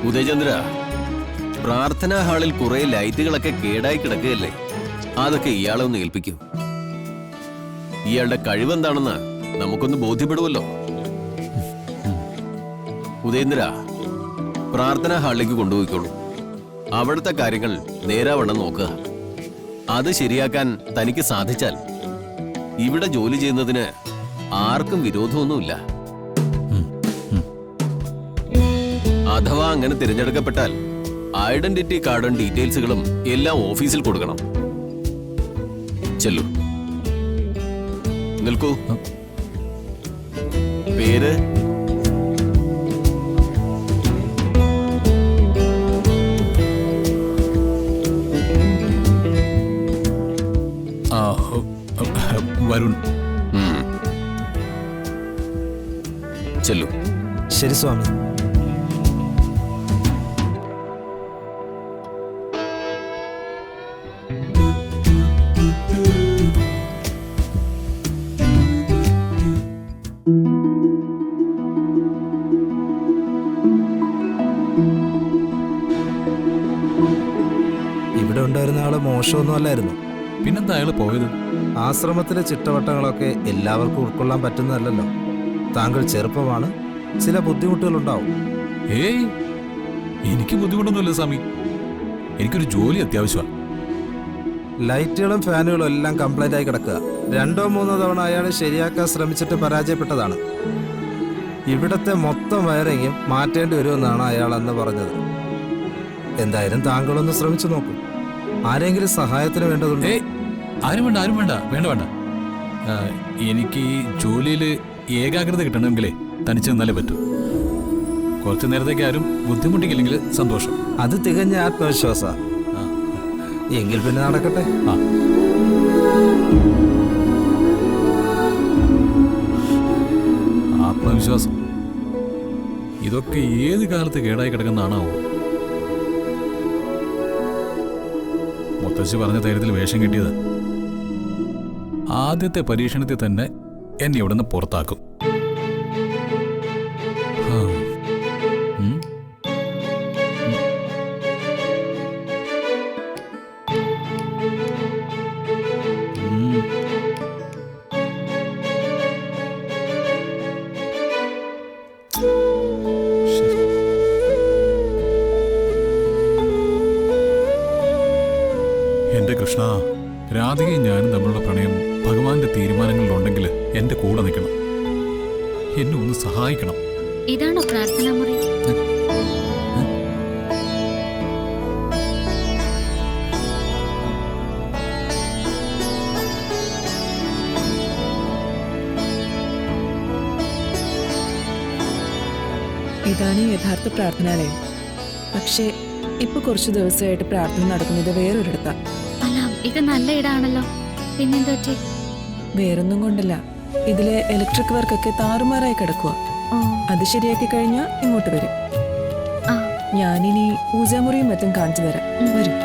ഉദയചന്ദ്ര, പ്രാർത്ഥനാ ഹാളിൽ കുറെ ലൈറ്റുകളൊക്കെ കേടായി കിടക്കുകയല്ലേ? അതൊക്കെ ഇയാളെ ഒന്ന് ഏൽപ്പിക്കൂ. ഇയാളുടെ കഴിവെന്താണെന്ന് നമുക്കൊന്ന് ബോധ്യപ്പെടുമല്ലോ. ഉദയേന്ദ്ര, പ്രാർത്ഥനാ ഹാളിലേക്ക് കൊണ്ടുപോയിക്കോളൂ. അവിടുത്തെ കാര്യങ്ങൾ നേരാവണ്ണം നോക്കുക. അത് ശരിയാക്കാൻ തനിക്ക് സാധിച്ചാൽ ഇവിടെ ജോലി ചെയ്യുന്നതിന് ആർക്കും വിരോധമൊന്നുമില്ല. അഥവാ അങ്ങനെ തിരഞ്ഞെടുക്കപ്പെട്ടാൽ ഐഡന്റിറ്റി കാർഡും ഡീറ്റെയിൽസുകളും എല്ലാം ഓഫീസിൽ കൊടുക്കണം. ചെല്ലു. നിൽക്കൂ. പേര്? വരുൺ. ചെല്ലു. ശരി സ്വാമി. ഇവിടെ ഉണ്ടായിരുന്ന ആള് മോശമൊന്നും അല്ലായിരുന്നു. പിന്നെന്താ അയാള് പോയത്? ആശ്രമത്തിലെ ചിട്ടവട്ടങ്ങളൊക്കെ എല്ലാവർക്കും ഉൾക്കൊള്ളാൻ പറ്റുന്നതല്ലല്ലോ. താങ്കൾ ചെറുപ്പമാണ്, ചില ബുദ്ധിമുട്ടുകളുണ്ടാവും. ഏയ്, എനിക്ക് ബുദ്ധിമുട്ടൊന്നുമില്ല സ്വാമി. എനിക്കൊരു ജോലി അത്യാവശ്യമാണ്. ലൈറ്റുകളും ഫാനുകളും എല്ലാം കംപ്ലൈന്റ് ആയി കിടക്കുക. 2 3 തവണ അയാൾ ശരിയാക്കാൻ ശ്രമിച്ചിട്ട് പരാജയപ്പെട്ടതാണ്. ഇവിടത്തെ മൊത്തം വയറിങ്ങും മാറ്റേണ്ടി വരുമെന്നാണ് അയാൾ അന്ന് പറഞ്ഞത്. എന്തായാലും താങ്കളൊന്ന് ശ്രമിച്ചു നോക്കൂ. ആരെങ്കിലും സഹായത്തിന് വേണ്ടതുണ്ട്? ആരും വേണ്ട. എനിക്ക് ഈ ജോലിയിൽ ഏകാഗ്രത കിട്ടണമെങ്കിലേ തനിച്ച് നിന്നാലേ പറ്റൂ. കുറച്ചു നേരത്തേക്ക് ആരും ബുദ്ധിമുട്ടിക്കില്ലെങ്കിൽ സന്തോഷം. അത് തികഞ്ഞ ആത്മവിശ്വാസ. എങ്കിൽ പിന്നെ നടക്കട്ടെ. ആത്മവിശ്വാസം ഇതൊക്കെ ഏത് കാലത്ത് കേടായി കിടക്കുന്നതാണാവോ? മുത്തശ്ശി പറഞ്ഞ ധൈര്യത്തിൽ വേഷം കിട്ടിയത്. ആദ്യത്തെ പരീക്ഷണത്തിൽ തന്നെ എന്നെ ഇവിടെ നിന്ന് പുറത്താക്കും. എന്റെ കൃഷ്ണ, രാധികയും ഞാനും തമ്മിലുള്ള പ്രണയം ഭഗവാന്റെ തീരുമാനങ്ങളിലുണ്ടെങ്കിൽ എന്റെ കൂടെ നിൽക്കണം. എന്നെ ഒന്ന് സഹായിക്കണം. ഇതാണോ പ്രാർത്ഥനാ മുറി? ഇതാണ് യഥാർത്ഥ പ്രാർത്ഥനാലയം. പക്ഷേ ഇപ്പൊ കുറച്ചു ദിവസമായിട്ട് പ്രാർത്ഥന നടക്കുന്നത് വേറൊരിടത്താ. അല്ല, ഇത് നല്ല ഇടാണല്ലോ. പിന്നെന്തൊക്കെ? വേറൊന്നും കൊണ്ടല്ല, ഇതിലെ ഇലക്ട്രിക് വർക്കൊക്കെ താറുമാറായി കിടക്കുക. അത് ശരിയാക്കി കഴിഞ്ഞാൽ ഇങ്ങോട്ട് വരും. ഞാനിനി പൂജാമുറിയും മറ്റും കാണിച്ചു തരാം. വരും.